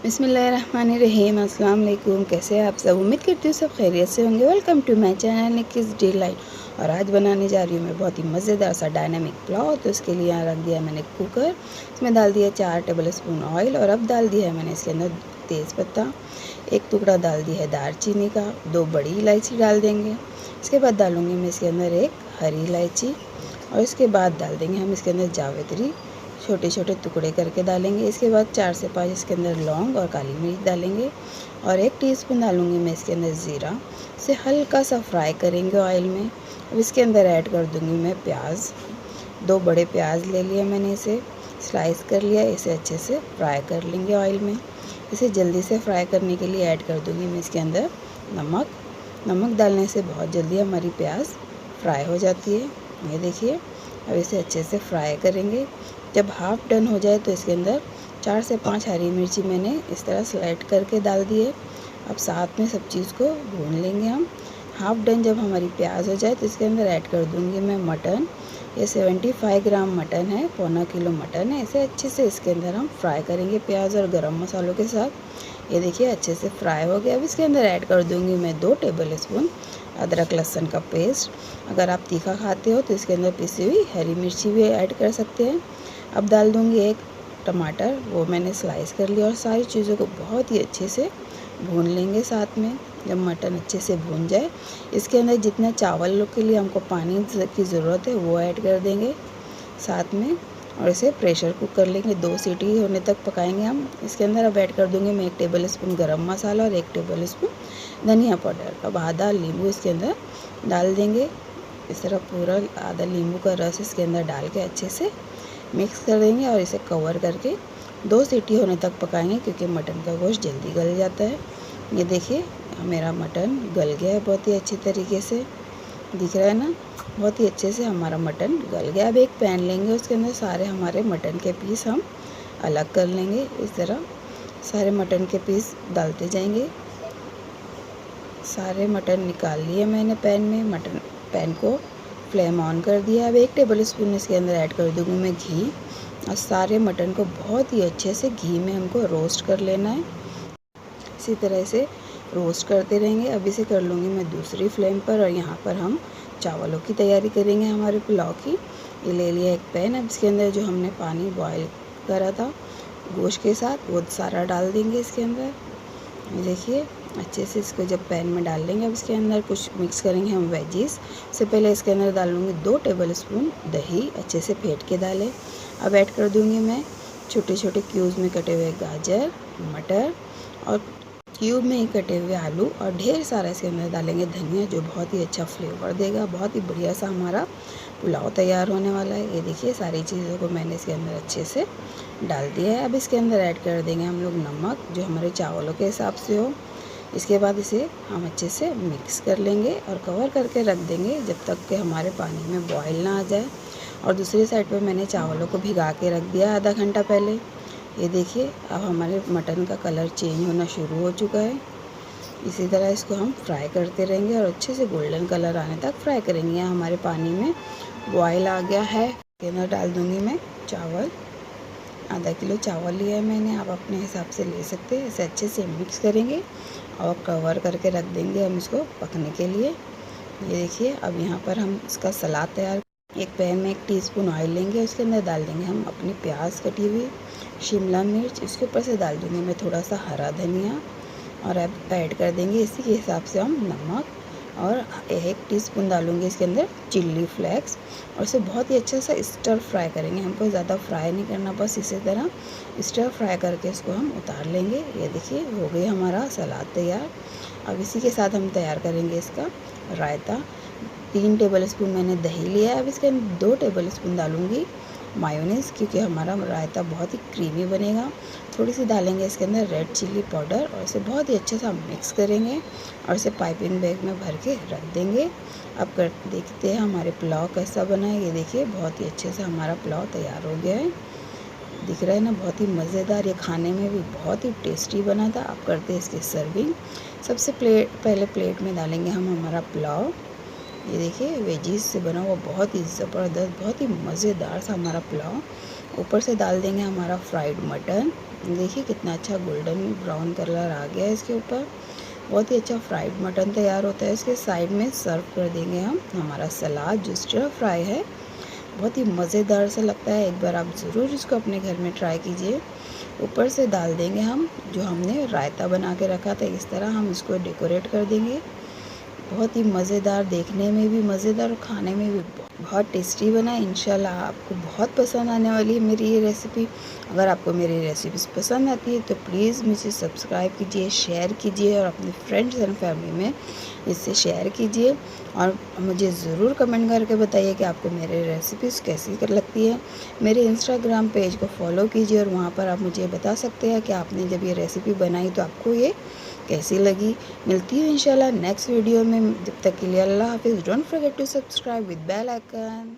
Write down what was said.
बिस्मिल्लाहिर्रहमानिर्रहीम। अस्सलाम वालेकुम। कैसे हैं आप सब? उम्मीद करती हूँ सब खैरियत से होंगे। Welcome to my channel Nikki's Delight. और आज बनाने जा रही हूँ मैं बहुत ही मज़ेदार सा डायनामिक पुलाव। तो इसके लिए यहाँ रख दिया मैंने कुकर, इसमें डाल दिया 4 टेबल स्पून ऑयल और अब डाल दिया है मैंने इसके अंदर तेज़पत्ता, एक टुकड़ा डाल दिया है दालचीनी का, 2 बड़ी इलायची डाल देंगे। इसके बाद डालूँगी मैं इसके अंदर एक हरी इलायची और इसके बाद डाल देंगे हम इसके अंदर जावित्री, छोटे छोटे टुकड़े करके डालेंगे। इसके बाद 4 से 5 इसके अंदर लौंग और काली मिर्च डालेंगे और 1 टीस्पून डालूँगी मैं इसके अंदर ज़ीरा। इसे हल्का सा फ्राई करेंगे ऑयल में। अब इसके अंदर ऐड कर दूँगी मैं प्याज, 2 बड़े प्याज ले लिए मैंने, इसे स्लाइस कर लिया। इसे अच्छे से फ्राई कर लेंगे ऑयल में। इसे जल्दी से फ्राई करने के लिए ऐड कर दूँगी मैं इसके अंदर नमक डालने से बहुत जल्दी हमारी प्याज फ्राई हो जाती है। ये देखिए, अब इसे अच्छे से फ्राई करेंगे। जब हाफ़ डन हो जाए तो इसके अंदर 4 से 5 हरी मिर्ची मैंने इस तरह स्लाइड करके डाल दिए। अब साथ में सब चीज़ को भून लेंगे हम। हाफ़ डन जब हमारी प्याज हो जाए तो इसके अंदर ऐड कर दूँगी मैं मटन। ये 75 ग्राम मटन है, पौना किलो मटन है। इसे अच्छे से इसके अंदर हम फ्राई करेंगे प्याज और गरम मसालों के साथ। ये देखिए अच्छे से फ्राई हो गया। अब इसके अंदर ऐड कर दूँगी मैं 2 टेबल स्पून अदरक लहसुन का पेस्ट। अगर आप तीखा खाते हो तो इसके अंदर पिसी हुई हरी मिर्ची भी ऐड कर सकते हैं। अब डाल दूँगी 1 टमाटर, वो मैंने स्लाइस कर लिया और सारी चीज़ों को बहुत ही अच्छे से भून लेंगे साथ में। जब मटन अच्छे से भून जाए, इसके अंदर जितना चावल के लिए हमको पानी की ज़रूरत है वो ऐड कर देंगे साथ में और इसे प्रेशर कुक कर लेंगे। 2 सीटी होने तक पकाएंगे हम। इसके अंदर अब ऐड कर दूँगी मैं 1 टेबल स्पून गरम मसाला और 1 टेबल स्पून धनिया पाउडर। अब आधा नींबू इसके अंदर डाल देंगे। इस तरह पूरा आधा नींबू का रस इसके अंदर डाल के अच्छे से मिक्स कर देंगे और इसे कवर करके 2 सीटी होने तक पकाएंगे, क्योंकि मटन का गोश्त जल्दी गल जाता है। ये देखिए मेरा मटन गल गया है बहुत ही अच्छी तरीके से, दिख रहा है ना, बहुत ही अच्छे से हमारा मटन गल गया। अब एक पैन लेंगे, उसके अंदर सारे हमारे मटन के पीस हम अलग कर लेंगे। इस तरह सारे मटन के पीस डालते जाएंगे। सारे मटन निकाल लिए मैंने पैन को फ्लेम ऑन कर दिया। अब 1 टेबल स्पून इसके अंदर ऐड कर दूँगी मैं घी और सारे मटन को बहुत ही अच्छे से घी में हमको रोस्ट कर लेना है। इसी तरह से रोस्ट करते रहेंगे। अब इसे कर लूँगी मैं दूसरी फ्लेम पर और यहाँ पर हम चावलों की तैयारी करेंगे हमारे पुलाव की। ये ले लिया एक पैन। अब इसके अंदर जो हमने पानी बॉयल करा था गोश्त के साथ, वो सारा डाल देंगे इसके अंदर। ये देखिए अच्छे से इसको जब पैन में डाल लेंगे, अब इसके अंदर कुछ मिक्स करेंगे हम वेजीज। इससे पहले इसके अंदर डालूँगी 2 टेबल स्पून दही, अच्छे से फेंट के डालें। अब ऐड कर दूँगी मैं छोटे छोटे क्यूब्स में कटे हुए गाजर, मटर और क्यूब में ही कटे हुए आलू और ढेर सारा इसके अंदर डालेंगे धनिया, जो बहुत ही अच्छा फ्लेवर देगा। बहुत ही बढ़िया सा हमारा पुलाव तैयार होने वाला है। ये देखिए सारी चीज़ों को मैंने इसके अंदर अच्छे से डाल दिया है। अब इसके अंदर ऐड कर देंगे हम लोग नमक, जो हमारे चावलों के हिसाब से हो। इसके बाद इसे हम अच्छे से मिक्स कर लेंगे और कवर करके रख देंगे जब तक कि हमारे पानी में बॉयल ना आ जाए। और दूसरी साइड पे मैंने चावलों को भिगा के रख दिया आधा घंटा पहले। ये देखिए अब हमारे मटन का कलर चेंज होना शुरू हो चुका है। इसी तरह इसको हम फ्राई करते रहेंगे और अच्छे से गोल्डन कलर आने तक फ्राई करेंगे। यहाँ हमारे पानी में बॉयल आ गया है। इसके अंदर डाल दूँगी मैं चावल। आधा किलो चावल लिया है मैंने, आप अपने हिसाब से ले सकते हैं। इसे अच्छे से मिक्स करेंगे और कवर करके रख देंगे हम इसको पकने के लिए। ये देखिए अब यहाँ पर हम इसका सलाद तैयार, एक पैन में 1 टीस्पून ऑयल लेंगे, उसके अंदर डाल देंगे हम अपनी प्याज कटी हुई, शिमला मिर्च, इसके ऊपर से डाल दूँगी मैं थोड़ा सा हरा धनिया और अब ऐड कर देंगे इसी के हिसाब से हम नमक और 1 टीस्पून डालूँगी इसके अंदर चिल्ली फ्लेक्स और इसे बहुत ही अच्छा सा स्टर फ्राई करेंगे। हमको ज़्यादा फ्राई नहीं करना, बस इसी तरह स्टर फ्राई करके इसको हम उतार लेंगे। ये देखिए हो गई हमारा सलाद तैयार। अब इसी के साथ हम तैयार करेंगे इसका रायता। 3 टेबल स्पून मैंने दही लिया है। अब इसके अंदर 2 टेबल स्पून डालूँगी मायोनीज़, क्योंकि हमारा रायता बहुत ही क्रीमी बनेगा। थोड़ी सी डालेंगे इसके अंदर रेड चिल्ली पाउडर और इसे बहुत ही अच्छे से मिक्स करेंगे और इसे पाइपिंग बैग में भर के रख देंगे। अब देखते हैं हमारे पुलाव कैसा बना है। ये देखिए बहुत ही अच्छे से हमारा पुलाव तैयार हो गया है, दिख रहा है ना, बहुत ही मज़ेदार। ये खाने में भी बहुत ही टेस्टी बना था। आप करते हैं इसकी सर्विंग। सबसे पहले प्लेट में डालेंगे हम हमारा पुलाव। ये देखिए वेजीज से बना हुआ बहुत ही ज़बरदस्त, बहुत ही मज़ेदार सा हमारा पुलाव ऊपर से डाल देंगे हमारा फ्राइड मटन। देखिए कितना अच्छा गोल्डन ब्राउन कलर आ गया है इसके ऊपर। बहुत ही अच्छा फ्राइड मटन तैयार होता है। इसके साइड में सर्व कर देंगे हम हमारा सलाद जो स्टर फ्राई है। बहुत ही मज़ेदार सा लगता है, एक बार आप ज़रूर इसको अपने घर में ट्राई कीजिए। ऊपर से डाल देंगे हम जो हमने रायता बना के रखा था, इस तरह हम इसको डेकोरेट कर देंगे। बहुत ही मज़ेदार, देखने में भी मज़ेदार और खाने में भी बहुत टेस्टी बना है। इंशाल्लाह आपको बहुत पसंद आने वाली है मेरी ये रेसिपी। अगर आपको मेरी रेसिपीज़ पसंद आती है तो प्लीज़ मुझे सब्सक्राइब कीजिए, शेयर कीजिए और अपने फ्रेंड्स एंड फैमिली में इसे शेयर कीजिए। और मुझे ज़रूर कमेंट करके बताइए कि आपको मेरी रेसिपीज़ कैसी लगती है। मेरे इंस्टाग्राम पेज को फॉलो कीजिए और वहाँ पर आप मुझे बता सकते हैं कि आपने जब ये रेसिपी बनाई तो आपको ये कैसी लगी। मिलती हूँ इंशाल्लाह नेक्स्ट वीडियो में, जब तक के लिए अल्लाह हाफिज़। Don't forget to subscribe with bell icon.